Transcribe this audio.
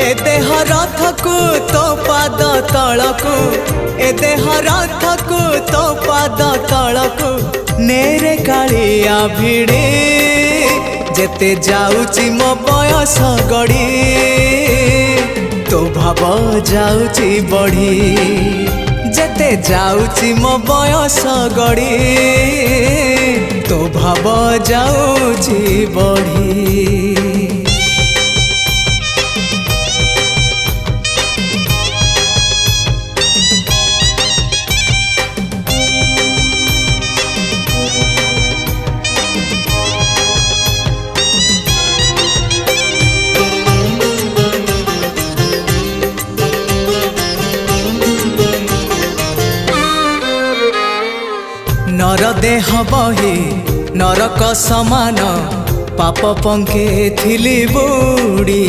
ए देह रथकु तो पाद तलकु ए देह रथकु तो पाद तलकु नेरे कालिया भिड़े जेते जाउची मो बयस गड़ी तो भाव जाउची बढ़ी जेते जाउची मो बयस गड़ी तो भाव जाउची बढ़ी। नर देह बही नरक समान पाप पंखे थिली बुड़ी